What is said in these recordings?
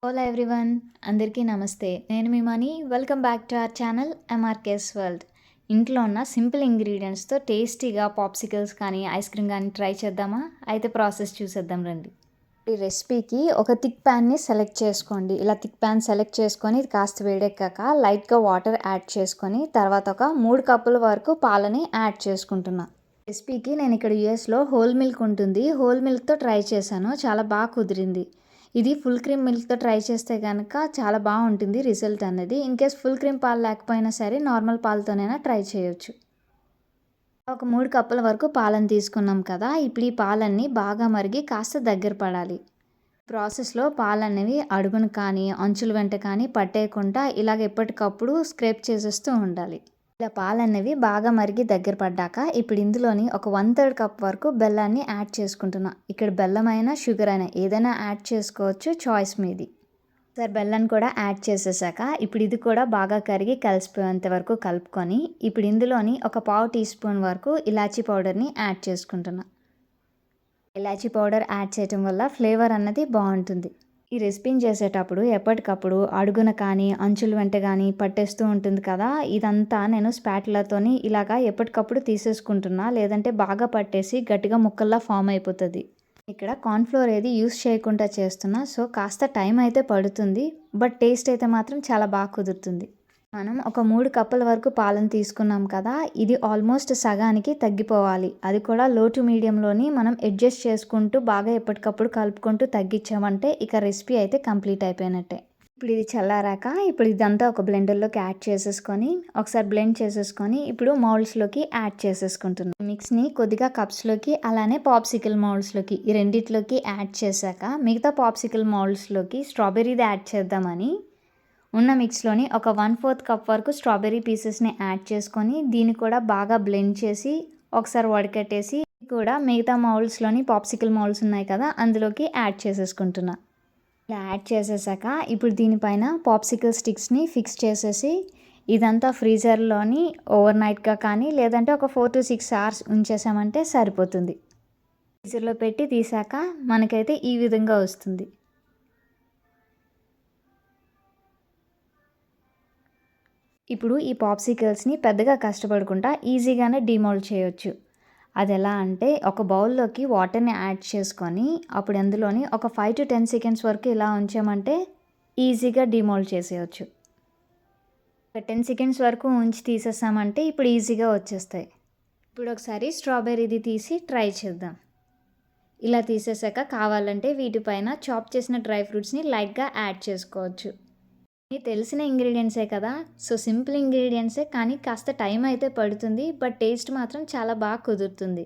Hello everyone, అందరికీ నమస్తే. నేను మీ Mani. Welcome back to our channel MRK's world. ఇంట్లో ఉన్న సింపుల్ ఇంగ్రీడియంట్స్తో టేస్టీగా పాప్సికల్స్ కానీ ఐస్ క్రీమ్ కానీ ట్రై చేద్దామా? అయితే ప్రాసెస్ చూసేద్దాం రండి. ఈ రెసిపీకి ఒక థిక్ ప్యాన్ని సెలెక్ట్ చేసుకోండి. ఇలా థిక్ ప్యాన్ సెలెక్ట్ చేసుకొని ఇది కాస్త వేడెక్కాక లైట్గా వాటర్ యాడ్ చేసుకొని తర్వాత ఒక 3 కప్పుల వరకు పాలని యాడ్ చేసుకుంటున్నా. రెసిపీకి నేను ఇక్కడ యూఎస్లో హోల్ మిల్క్ ఉంటుంది. హోల్ మిల్క్తో ట్రై చేశాను, చాలా బాగా కుదిరింది. ఇది ఫుల్ క్రీమ్ మిల్క్తో ట్రై చేస్తే కనుక చాలా బాగుంటుంది రిజల్ట్ అనేది. ఇన్కేస్ ఫుల్ క్రీమ్ పాలు లేకపోయినా సరే నార్మల్ పాలతోనైనా ట్రై చేయొచ్చు. ఒక 3 కప్పుల వరకు పాలను తీసుకున్నాం కదా. ఇప్పుడు ఈ పాలన్నీ బాగా మరిగి కాస్త దగ్గర పడాలి. ప్రాసెస్లో పాలనేవి అడుగును కానీ అంచుల వెంట కానీ పట్టేయకుండా ఇలాగ ఎప్పటికప్పుడు స్క్రేప్ చేసేస్తూ ఉండాలి. ఇలా పాలనేవి బాగా మరిగి దగ్గర పడ్డాక ఇప్పుడు ఇందులోని ఒక 1/3 కప్ వరకు బెల్లాన్ని యాడ్ చేసుకుంటున్నా. ఇక్కడ బెల్లం అయినా షుగర్ అయినా ఏదైనా యాడ్ చేసుకోవచ్చు, చాయిస్ మీది. సరే, బెల్లాన్ని కూడా యాడ్ చేసేసాక ఇప్పుడు ఇది కూడా బాగా కరిగి కలిసిపోయేంత వరకు కలుపుకొని ఇప్పుడు ఇందులోని ఒక 1/2 టీ స్పూన్ వరకు ఇలాచీ పౌడర్ని యాడ్ చేసుకుంటున్నా. ఇలాచీ పౌడర్ యాడ్ చేయటం వల్ల ఫ్లేవర్ అన్నది బాగుంటుంది. ఈ రెసిపీని చేసేటప్పుడు ఎప్పటికప్పుడు అడుగున కానీ అంచుల వెంట కానీ పట్టేస్తూ ఉంటుంది కదా. ఇదంతా నేను స్పాటులాతోని ఇలాగా ఎప్పటికప్పుడు తీసేసుకుంటున్నా, లేదంటే బాగా పట్టేసి గట్టిగా ముక్కల్లా ఫామ్ అయిపోతుంది. ఇక్కడ కార్న్ఫ్లోర్ ఏది యూస్ చేయకుండా చేస్తున్నా, సో కాస్త టైం అయితే పడుతుంది, బట్ టేస్ట్ అయితే మాత్రం చాలా బాగా కుదురుతుంది. మనం ఒక 3 కప్పుల వరకు పాలను తీసుకున్నాం కదా. ఇది ఆల్మోస్ట్ సగానికి తగ్గిపోవాలి. అది కూడా లో టు మీడియంలోని మనం అడ్జస్ట్ చేసుకుంటూ బాగా ఎప్పటికప్పుడు కలుపుకుంటూ తగ్గించామంటే ఇక రెసిపీ అయితే కంప్లీట్ అయిపోయినట్టే. ఇప్పుడు ఇది చల్లారాక ఇప్పుడు ఇదంతా ఒక బ్లెండర్లోకి యాడ్ చేసేసుకొని ఒకసారి బ్లెండ్ చేసేసుకొని ఇప్పుడు మౌల్డ్స్లోకి యాడ్ చేసేసుకుంటున్నాం. మిక్స్ని కొద్దిగా కప్స్లోకి అలానే పాప్సికల్ మౌల్డ్స్లోకి ఈ రెండిట్లోకి యాడ్ చేశాక మిగతా పాప్సికల్ మౌల్డ్స్లోకి స్ట్రాబెర్రీది యాడ్ చేద్దామని ఉన్న మిక్స్లోని ఒక 1/4 కప్ వరకు స్ట్రాబెర్రీ పీసెస్ని యాడ్ చేసుకొని దీన్ని కూడా బాగా బ్లెండ్ చేసి ఒకసారి వడకట్టేసి కూడా మిగతా మౌల్డ్స్లోని పాప్సికల్ మౌల్డ్స్ ఉన్నాయి కదా అందులోకి యాడ్ చేసేసుకుంటున్నా. ఇలా యాడ్ చేసేసాక ఇప్పుడు దీనిపైన పాప్సికల్ స్టిక్స్ని ఫిక్స్ చేసేసి ఇదంతా ఫ్రీజర్లోని ఓవర్ నైట్గా కానీ లేదంటే ఒక 4 to 6 hours ఉంచేసామంటే సరిపోతుంది. ఫ్రీజర్లో పెట్టి తీసాక మనకైతే ఈ విధంగా వస్తుంది. ఇప్పుడు ఈ పాప్సికల్స్ని పెద్దగా కష్టపడకుండా ఈజీగానే డిమోల్డ్ చేయొచ్చు. అది ఎలా అంటే ఒక బౌల్లోకి వాటర్ని యాడ్ చేసుకొని అప్పుడు అందులోని ఒక 5 to 10 seconds వరకు ఇలా ఉంచామంటే ఈజీగా డిమోల్డ్ చేసేయచ్చు. 10 seconds వరకు ఉంచి తీసేసామంటే ఇప్పుడు ఈజీగా వచ్చేస్తాయి. ఇప్పుడు ఒకసారి స్ట్రాబెర్రీది తీసి ట్రై చేద్దాం. ఇలా తీసేసాక కావాలంటే వీటిపైన చాప్ చేసిన డ్రై ఫ్రూట్స్ని లైట్గా యాడ్ చేసుకోవచ్చు. మీకు తెలిసిన ఇంగ్రీడియంట్సే కదా, సో సింపుల్ ఇంగ్రీడియంట్సే కానీ కాస్త టైం అయితే పడుతుంది, బట్ టేస్ట్ మాత్రం చాలా బాగా కుదురుతుంది.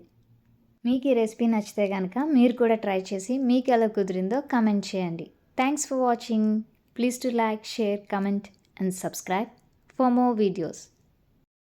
మీకు ఈ రెసిపీ నచ్చితే కనుక మీరు కూడా ట్రై చేసి మీకు ఎలా కుదిరిందో కమెంట్ చేయండి. Thanks for watching. Please to like, share, comment and subscribe for more videos.